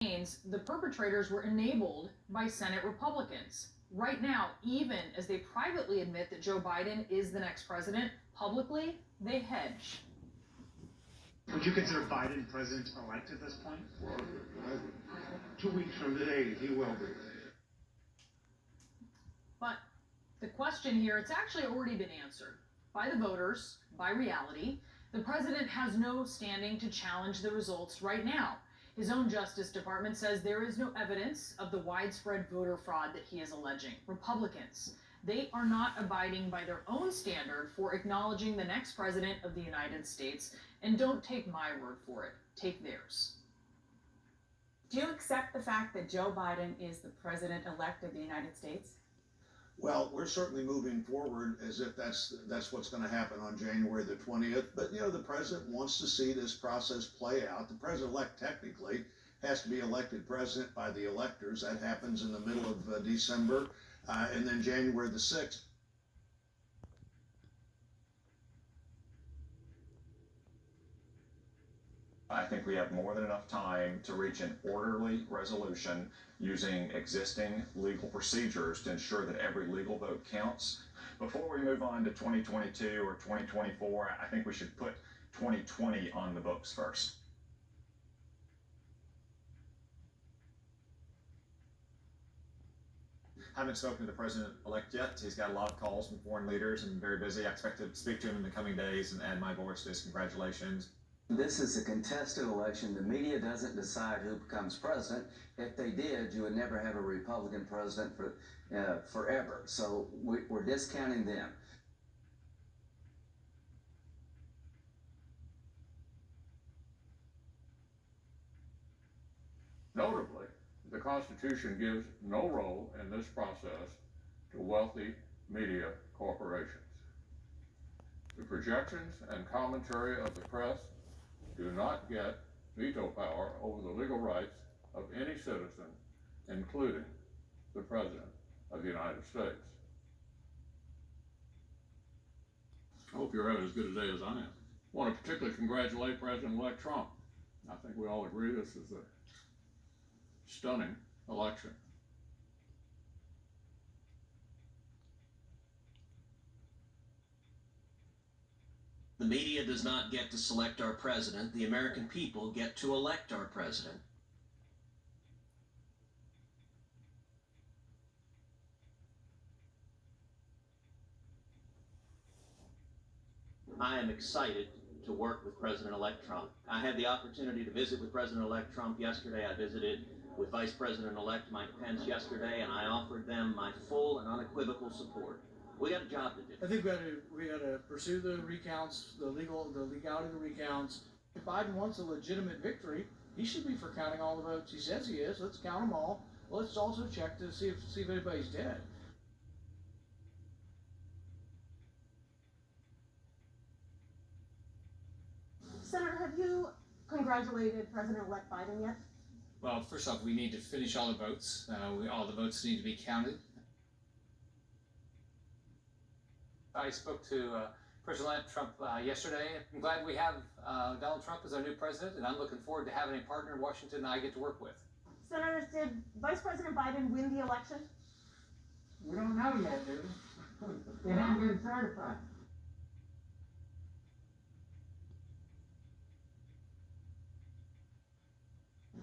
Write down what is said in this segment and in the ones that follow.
the perpetrators were enabled by Senate Republicans. Right now, even as they privately admit that Joe Biden is the next president, publicly, they hedge. Would you consider Biden president-elect at this point? Well, 2 weeks from today, he will be. But the question here, it's actually already been answered by the voters, by reality. The president has no standing to challenge the results right now. His own Justice Department says there is no evidence of the widespread voter fraud that he is alleging. Republicans, they are not abiding by their own standard for acknowledging the next president of the United States. And don't take my word for it, take theirs. Do you accept the fact that Joe Biden is the president-elect of the United States? Well, we're certainly moving forward as if that's what's going to happen on January the 20th. But, you know, the president wants to see this process play out. The president-elect technically has to be elected president by the electors. That happens in the middle of December, and then January the 6th. I think we have more than enough time to reach an orderly resolution using existing legal procedures to ensure that every legal vote counts. Before we move on to 2022 or 2024, I think we should put 2020 on the books first. Haven't spoken to the president-elect yet. He's got a lot of calls from foreign leaders and very busy. I expect to speak to him in the coming days and add my voice to his congratulations. This is a contested election. The media doesn't decide who becomes president. If they did, you would never have a Republican president for forever. So we're discounting them. Notably, the Constitution gives no role in this process to wealthy media corporations. The projections and commentary of the press do not get veto power over the legal rights of any citizen, including the President of the United States. I hope you're having as good a day as I am. I want to particularly congratulate President-elect Trump. I think we all agree this is a stunning election. The media does not get to select our president. The American people get to elect our president. I am excited to work with President-elect Trump. I had the opportunity to visit with President-elect Trump yesterday. I visited with Vice President-elect Mike Pence yesterday, and I offered them my full and unequivocal support. We got a job to do. I think we got to pursue the recounts, the legality of the recounts. If Biden wants a legitimate victory, he should be for counting all the votes he says he is. Let's count them all. Let's also check to see if anybody's dead. Senator, have you congratulated President-elect Biden yet? Well, first off, we need to finish all the votes. All the votes need to be counted. I spoke to President Trump yesterday. I'm glad we have Donald Trump as our new president, and I'm looking forward to having a partner in Washington that I get to work with. Senators, did Vice President Biden win the election? We don't know yet, do we? They haven't been certified.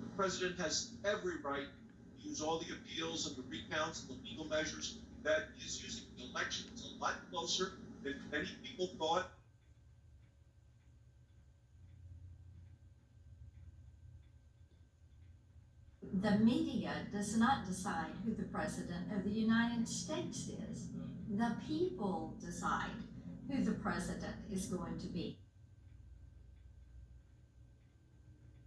The president has every right to use all the appeals and the recounts and the legal measures that is using. The election is a lot closer than many people thought. The media does not decide who the president of the United States is. The people decide who the president is going to be.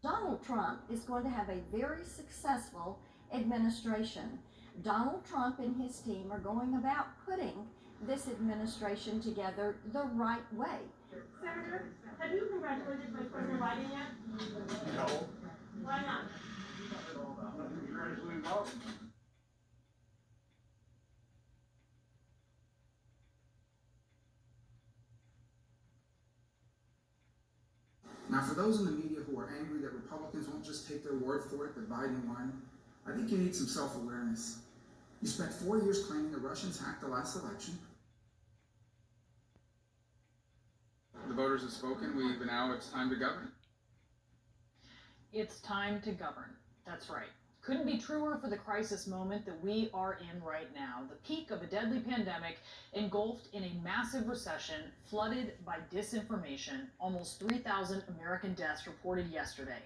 Donald Trump is going to have a very successful administration. Donald Trump and his team are going about putting this administration together the right way. Senator, have you congratulated Vice President Biden yet? No. Why not? Now, for those in the media who are angry that Republicans won't just take their word for it that Biden won, I think you need some self-awareness. You spent 4 years claiming the Russians hacked the last election. The voters have spoken. Now it's time to govern. It's time to govern. That's right. Couldn't be truer for the crisis moment that we are in right now. The peak of a deadly pandemic engulfed in a massive recession, flooded by disinformation, almost 3,000 American deaths reported yesterday.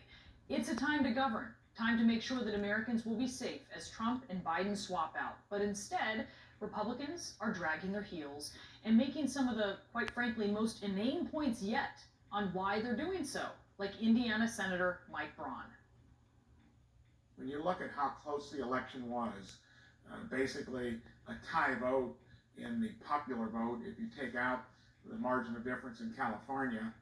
It's a time to govern. Time to make sure that Americans will be safe as Trump and Biden swap out. But instead, Republicans are dragging their heels and making some of the, quite frankly, most inane points yet on why they're doing so, like Indiana Senator Mike Braun. When you look at how close the election was, basically a tie vote in the popular vote, if you take out the margin of difference in California.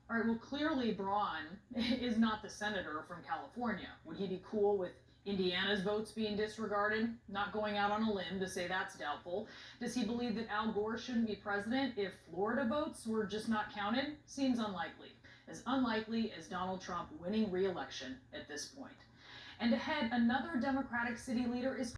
All right, well, clearly Braun is not the senator from California. Would he be cool with Indiana's votes being disregarded? Not going out on a limb to say that's doubtful. Does he believe that Al Gore shouldn't be president if Florida votes were just not counted? Seems unlikely as Donald Trump winning re-election at this point. And ahead, another Democratic city leader is